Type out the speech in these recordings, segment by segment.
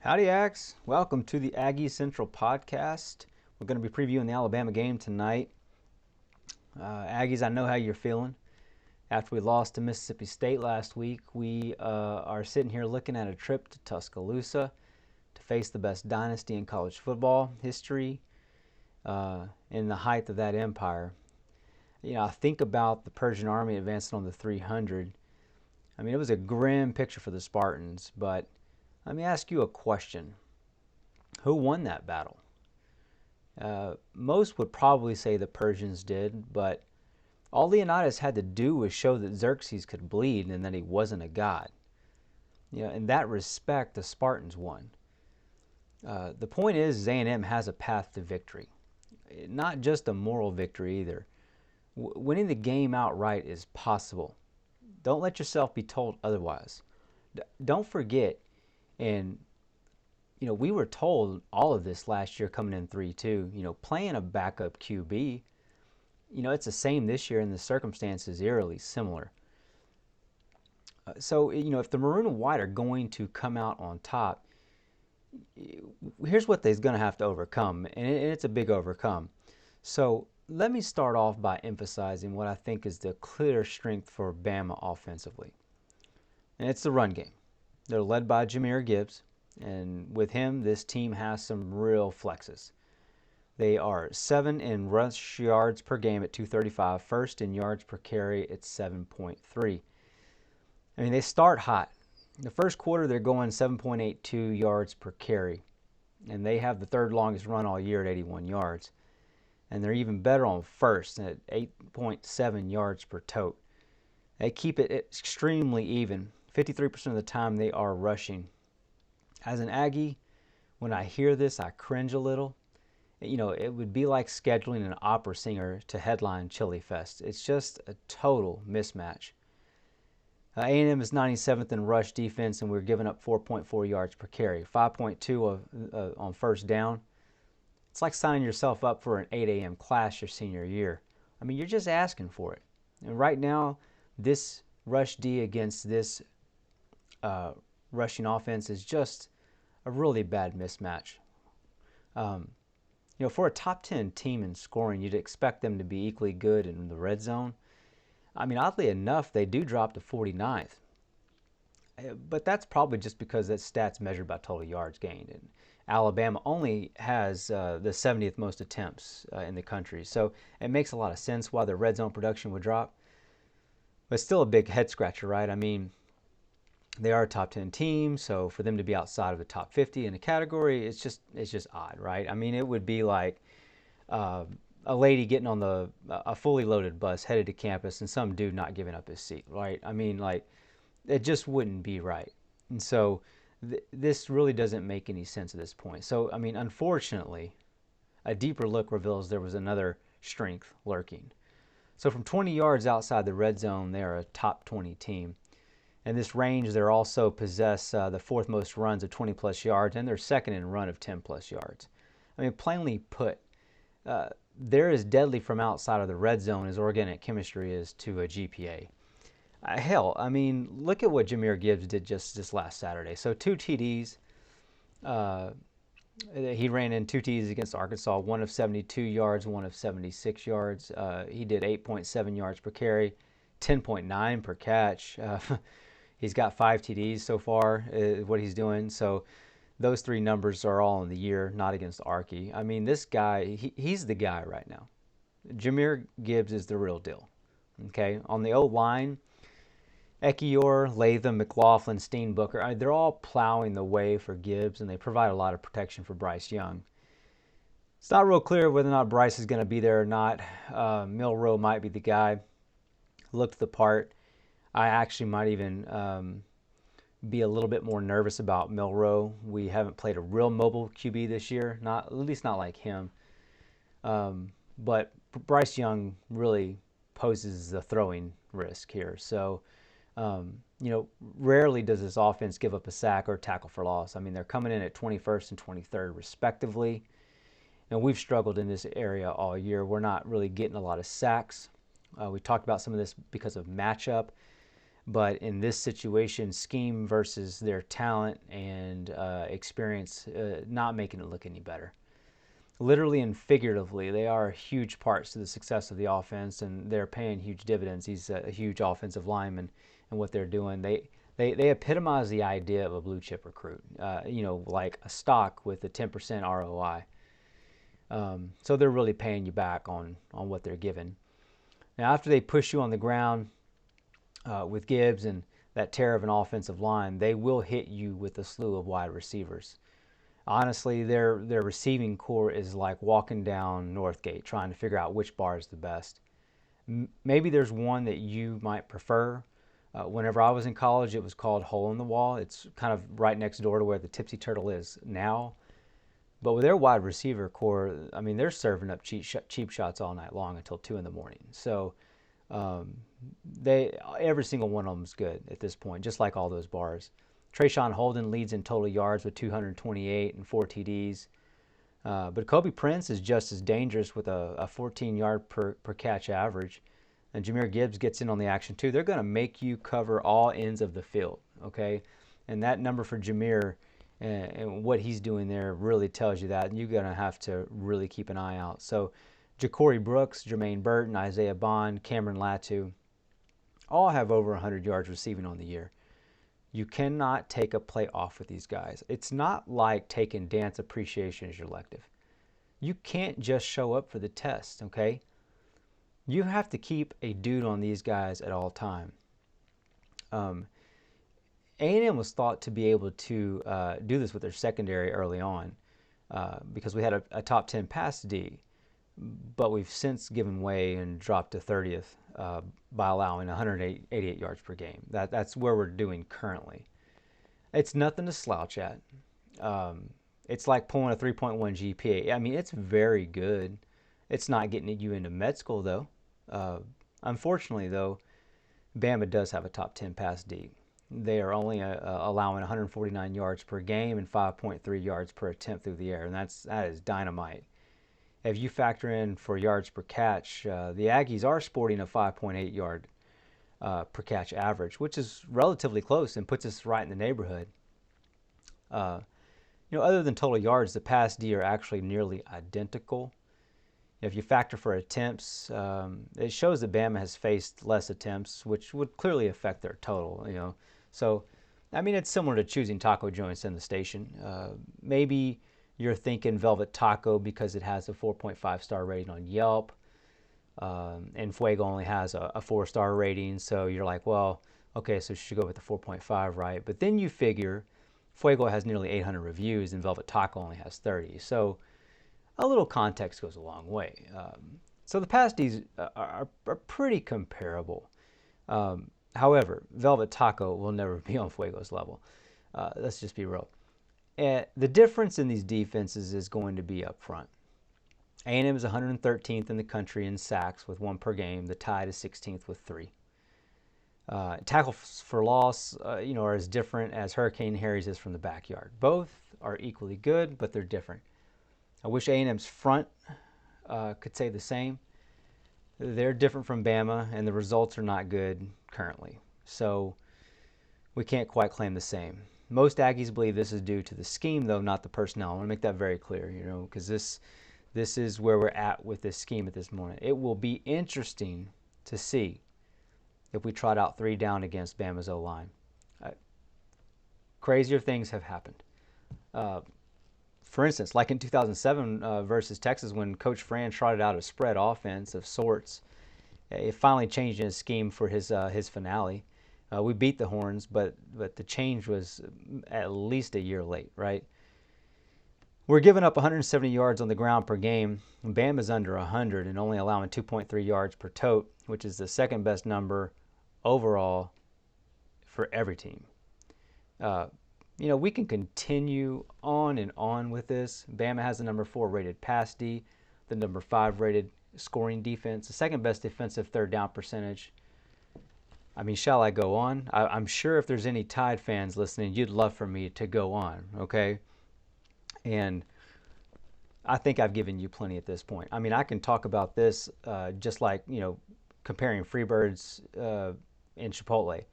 Howdy, Aggs. Welcome to the AggieCentral podcast. We're going to be previewing the Alabama game tonight. Aggies, I know how you're feeling. After we lost to Mississippi State last week, we are sitting here looking at a trip to Tuscaloosa to face the best dynasty in college football history in the height of that empire. I think about the Persian army advancing on the 300. It was a grim picture for the Spartans, but let me ask you a question. Who won that battle? Most would probably say the Persians did, but all Leonidas had to do was show that Xerxes could bleed and that he wasn't a god. In that respect, the Spartans won. The point is, A&M has a path to victory. Not just a moral victory either. Winning the game outright is possible. Don't let yourself be told otherwise. Don't forget, and we were told all of this last year coming in 3-2, playing a backup QB, it's the same this year and the circumstances eerily similar. So, if the Maroon and White are going to come out on top, here's what they're going to have to overcome, and it's a big overcome. So let me start off by emphasizing what I think is the clear strength for Bama offensively, and it's the run game. They're led by Jahmyr Gibbs, and with him, this team has some real flexes. They are 7 in rush yards per game at 235, first in yards per carry at 7.3. They start hot. In the first quarter, they're going 7.82 yards per carry, and they have the third longest run all year at 81 yards. And they're even better on first at 8.7 yards per tote. They keep it extremely even. 53% of the time they are rushing. As an Aggie, when I hear this, I cringe a little. It would be like scheduling an opera singer to headline Chili Fest. It's just a total mismatch. A&M is 97th in rush defense, and we're giving up 4.4 yards per carry, 5.2 on first down. It's like signing yourself up for an 8 a.m. class your senior year. You're just asking for it. And right now, this rush D against this rushing offense is just a really bad mismatch. For a top 10 team in scoring, you'd expect them to be equally good in the red zone. Oddly enough, they do drop to 49th. But that's probably just because that stat's measured by total yards gained. And Alabama only has the 70th most attempts in the country. So it makes a lot of sense why the red zone production would drop. But still a big head scratcher, right? They are a top 10 team, so for them to be outside of the top 50 in a category, it's just odd, right? It would be like a lady getting on a fully loaded bus headed to campus and some dude not giving up his seat, right? It just wouldn't be right. And so this really doesn't make any sense at this point. So, unfortunately, a deeper look reveals there was another strength lurking. So from 20 yards outside the red zone, they are a top 20 team. In this range, they also possess the fourth most runs of 20-plus yards, and they're second in run of 10-plus yards. Plainly put, they're as deadly from outside of the red zone as organic chemistry is to a GPA. Hell, look at what Jahmyr Gibbs did just this last Saturday. So 2 TDs. He ran in 2 TDs against Arkansas, one of 72 yards, one of 76 yards. He did 8.7 yards per carry, 10.9 per catch. He's got 5 TDs so far, what he's doing. So those 3 numbers are all in the year, not against Arky. This guy, he's the guy right now. Jahmyr Gibbs is the real deal. Okay, on the O-line, Ekiyor, Latham, McLaughlin, Steenbooker, they're all plowing the way for Gibbs, and they provide a lot of protection for Bryce Young. It's not real clear whether or not Bryce is going to be there or not. Milroe might be the guy. Looked the part. I actually might even be a little bit more nervous about Milroe. We haven't played a real mobile QB this year, at least not like him. But Bryce Young really poses the throwing risk here. So, rarely does this offense give up a sack or tackle for loss. They're coming in at 21st and 23rd respectively. And we've struggled in this area all year. We're not really getting a lot of sacks. We talked about some of this because of matchup. But in this situation, scheme versus their talent and experience not making it look any better. Literally and figuratively, they are huge parts to the success of the offense, and they're paying huge dividends. He's a huge offensive lineman, and what they're doing, they epitomize the idea of a blue chip recruit. Like a stock with a 10% ROI. So they're really paying you back on what they're giving. Now, after they push you on the ground with Gibbs and that terror of an offensive line, they will hit you with a slew of wide receivers. Honestly, their receiving core is like walking down Northgate trying to figure out which bar is the best. Maybe there's one that you might prefer. Whenever I was in college, it was called Hole in the Wall. It's kind of right next door to where the Tipsy Turtle is now. But with their wide receiver core, I mean, they're serving up cheap shots all night long until 2 in the morning. So every single one of them is good at this point, just like all those bars. Trayshawn Holden leads in total yards with 228 and 4 TDs. But Kobe Prince is just as dangerous with a 14-yard per catch average. And Jahmyr Gibbs gets in on the action too. They're going to make you cover all ends of the field, okay? And that number for Jahmyr and what he's doing there really tells you that. And you're going to have to really keep an eye out. So Ja'Cory Brooks, Jermaine Burton, Isaiah Bond, Cameron Latu all have over 100 yards receiving on the year. You cannot take a play off with these guys. It's not like taking dance appreciation as your elective. You can't just show up for the test, okay? You have to keep a dude on these guys at all time. A&M was thought to be able to do this with their secondary early on because we had a top 10 pass D, but we've since given way and dropped to 30th by allowing 188 yards per game. That's where we're doing currently. It's nothing to slouch at. It's like pulling a 3.1 GPA. I mean, it's very good. It's not getting you into med school, though. Unfortunately, though, Bama does have a top 10 pass D. They are only allowing 149 yards per game and 5.3 yards per attempt through the air, and that is dynamite. If you factor in for yards per catch, the Aggies are sporting a 5.8 yard per catch average, which is relatively close and puts us right in the neighborhood. Other than total yards, the pass D are actually nearly identical. If you factor for attempts, it shows that Bama has faced less attempts, which would clearly affect their total. So, I mean, it's similar to choosing taco joints in the station. Maybe you're thinking Velvet Taco because it has a 4.5-star rating on Yelp, and Fuego only has a 4-star rating. So you're like, well, okay, so you should go with the 4.5, right? But then you figure Fuego has nearly 800 reviews and Velvet Taco only has 30. So a little context goes a long way. So the pass Ds are pretty comparable. However, Velvet Taco will never be on Fuego's level. Let's just be real. The difference in these defenses is going to be up front. A&M is 113th in the country in sacks with 1 per game. The Tide is 16th with 3. Tackles for loss, are as different as Hurricane Harry's is from the backyard. Both are equally good, but they're different. I wish A&M's front could say the same. They're different from Bama, and the results are not good currently. So we can't quite claim the same. Most Aggies believe this is due to the scheme, though, not the personnel. I want to make that very clear, because this is where we're at with this scheme at this moment. It will be interesting to see if we trot out 3 down against Bama's O-line. Crazier things have happened. For instance, like in 2007 versus Texas, when Coach Fran trotted out a spread offense of sorts, it finally changed in his scheme for his finale. We beat the Horns, but the change was at least a year late, right? We're giving up 170 yards on the ground per game. Bama's under 100 and only allowing 2.3 yards per tote, which is the second best number overall for every team. We can continue on and on with this. Bama has the number 4 rated pass D, the number 5 rated scoring defense, the second best defensive third down percentage. I mean, shall I go on? I'm sure if there's any Tide fans listening, you'd love for me to go on, okay? And I think I've given you plenty at this point. I mean, I can talk about this just like, comparing Freebirds in Chipotle.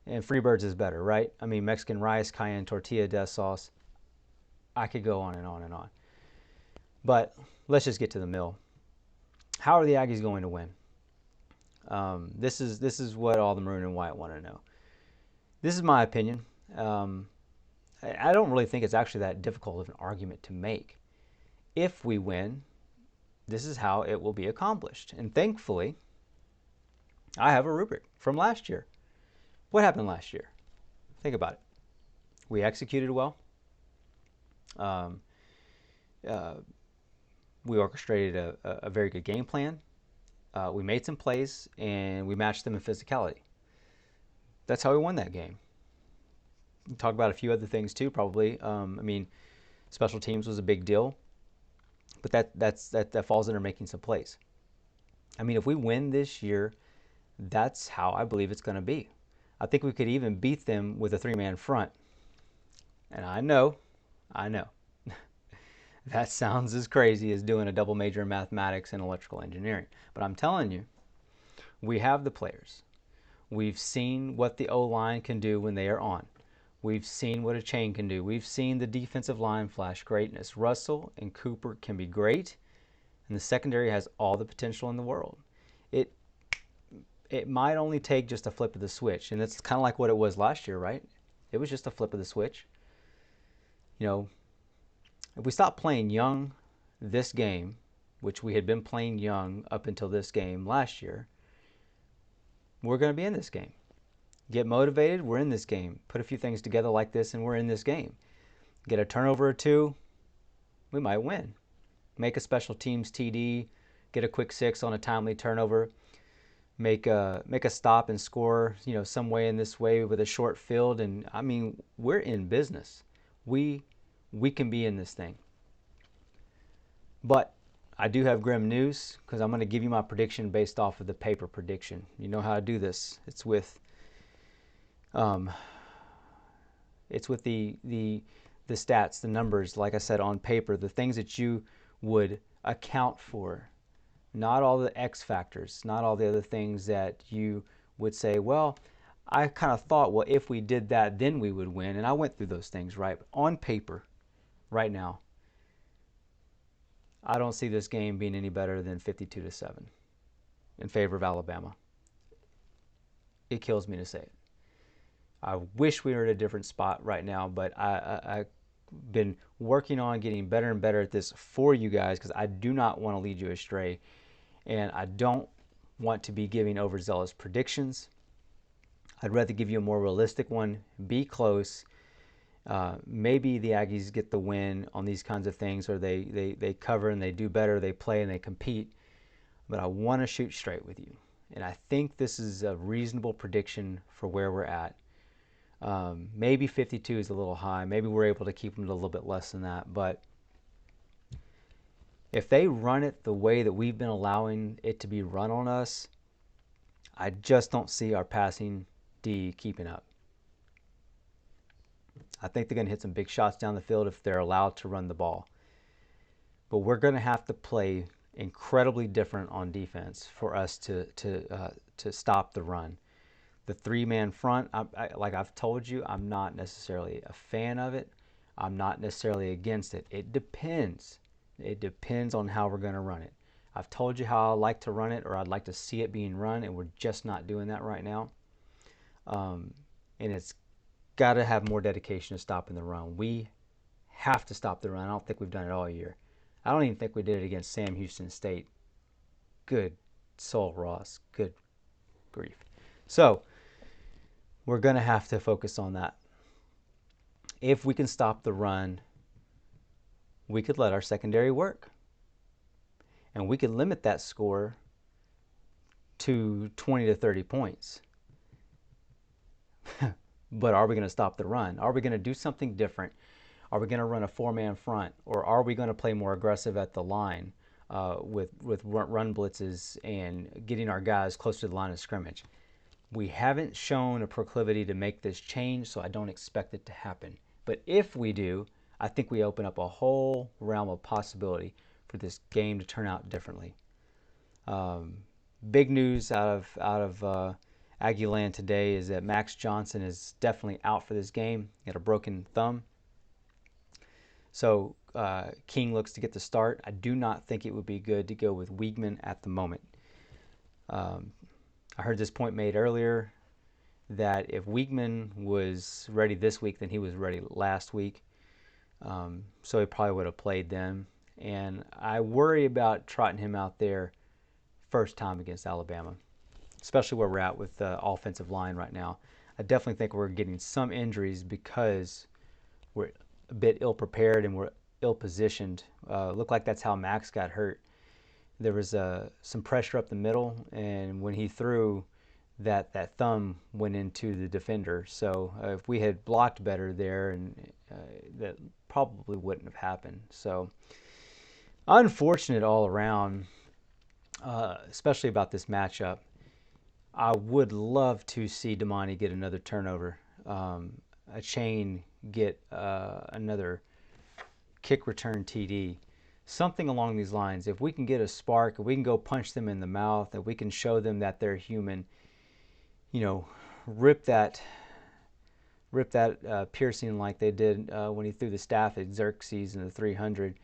And Freebirds is better, right? I mean, Mexican rice, cayenne tortilla, death sauce. I could go on and on and on. But let's just get to the mill. How are the Aggies going to win? This is what all the maroon and white want to know. This is my opinion. I don't really think it's actually that difficult of an argument to make. If we win, this is how it will be accomplished. And thankfully, I have a rubric from last year. What happened last year? Think about it. We executed well. Um, uh, we orchestrated a very good game plan. We made some plays, and we matched them in physicality. That's how we won that game. Talk about a few other things too, probably. I mean, special teams was a big deal, but that falls under making some plays. I mean, if we win this year, that's how I believe it's going to be. I think we could even beat them with a three-man front. And I know, that sounds as crazy as doing a double major in mathematics and electrical engineering. But I'm telling you, we have the players. We've seen what the O-line can do when they are on. We've seen what a chain can do. We've seen the defensive line flash greatness. Russell and Cooper can be great, and the secondary has all the potential in the world. It might only take just a flip of the switch, and that's kind of like what it was last year, right? It was just a flip of the switch. You know, if we stop playing young this game, which we had been playing young up until this game last year, we're going to be in this game. Get motivated, we're in this game. Put a few things together like this, and we're in this game. Get a turnover or two, we might win. Make a special teams TD, get a quick 6 on a timely turnover, make a stop and score, some way in this way with a short field, and I mean, we're in business. We can be in this thing. But I do have grim news, because I'm going to give you my prediction based off of the paper prediction. You know how to do this. It's with the stats, the numbers, like I said, on paper, the things that you would account for, not all the X factors, not all the other things that you would say, well, I kind of thought, well, if we did that, then we would win. And I went through those things, right? But on paper, right now, I don't see this game being any better than 52-7 in favor of Alabama. It kills me to say it. I wish we were at a different spot right now, but I've been working on getting better and better at this for you guys, because I do not want to lead you astray, and I don't want to be giving overzealous predictions. I'd rather give you a more realistic one, be close. Maybe the Aggies get the win on these kinds of things, or they cover and they do better, they play and they compete, but I want to shoot straight with you. And I think this is a reasonable prediction for where we're at. Maybe 52 is a little high. Maybe we're able to keep them to a little bit less than that. But if they run it the way that we've been allowing it to be run on us, I just don't see our passing D keeping up. I think they're going to hit some big shots down the field if they're allowed to run the ball. But we're going to have to play incredibly different on defense for us to stop the run. The three-man front, like I've told you, I'm not necessarily a fan of it. I'm not necessarily against it. It depends. It depends on how we're going to run it. I've told you how I like to run it, or I'd like to see it being run, and we're just not doing that right now. And it's got to have more dedication to stopping the run. We have to stop the run. I don't think we've done it all year. I don't even think we did it against Sam Houston State. Good soul, Ross. Good grief. So we're going to have to focus on that. If we can stop the run, we could let our secondary work. And we could limit that score to 20 to 30 points. But are we going to stop the run? Are we going to do something different? Are we going to run a four-man front? Or are we going to play more aggressive at the line with run blitzes and getting our guys close to the line of scrimmage? We haven't shown a proclivity to make this change, so I don't expect it to happen. But if we do, I think we open up a whole realm of possibility for this game to turn out differently. Big news out of Aggie land today is that Max Johnson is definitely out for this game. He had a broken thumb. So King looks to get the start. I do not think it would be good to go with Wiegman at the moment. I heard this point made earlier that if Wiegman was ready this week, then he was ready last week. So he probably would have played then. And I worry about trotting him out there first time against Alabama, especially where we're at with the offensive line right now. I definitely think we're getting some injuries because we're a bit ill-prepared and we're ill-positioned. Looked like that's how Max got hurt. There was some pressure up the middle, and when he threw, that thumb went into the defender. So if we had blocked better there, and that probably wouldn't have happened. So unfortunate all around, especially about this matchup. I would love to see Damani get another turnover, a chain get another kick return TD, something along these lines. If we can get a spark, if we can go punch them in the mouth, if we can show them that they're human, rip that piercing like they did when he threw the staff at Xerxes in the 300,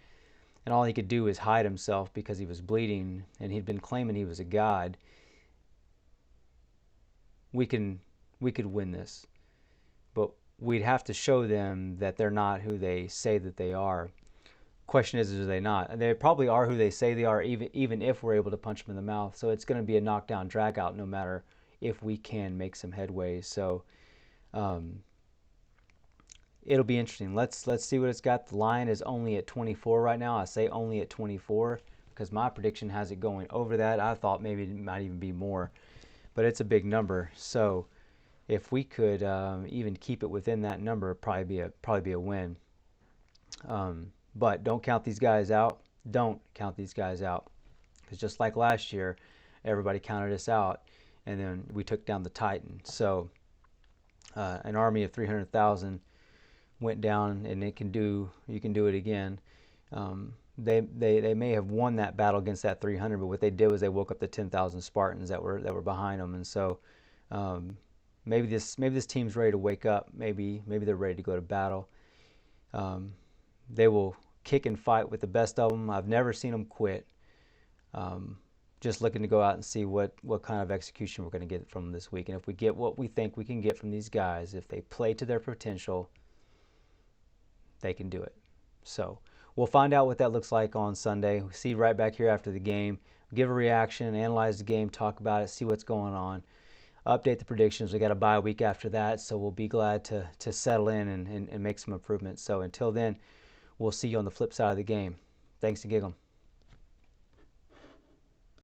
and all he could do is hide himself because he was bleeding, and he'd been claiming he was a god. We could win this, but we'd have to show them that they're not who they say that they are. Question is they not? And they probably are who they say they are, even if we're able to punch them in the mouth. So it's going to be a knockdown, drag out, no matter if we can make some headway. So it'll be interesting. Let's see what it's got. The line is only at 24 right now. I say only at 24 because my prediction has it going over that. I thought maybe it might even be more, but it's a big number. So if we could even keep it within that number, it'd probably be a win. But don't count these guys out. Don't count these guys out, because just like last year, everybody counted us out, and then we took down the Titans. So an army of 300,000 went down, and you can do it again. They may have won that battle against that 300, but what they did was they woke up the 10,000 Spartans that were behind them, and so maybe this team's ready to wake up. Maybe they're ready to go to battle. They will kick and fight with the best of them. I've never seen them quit. Just looking to go out and see what kind of execution we're going to get from them this week. And if we get what we think we can get from these guys, if they play to their potential, they can do it. So we'll find out what that looks like on Sunday. We'll see right back here after the game. Give a reaction, analyze the game, talk about it, see what's going on. Update the predictions. We got a bye week after that, so we'll be glad to settle in and make some improvements. So until then, we'll see you on the flip side of the game. Thanks to Giggle.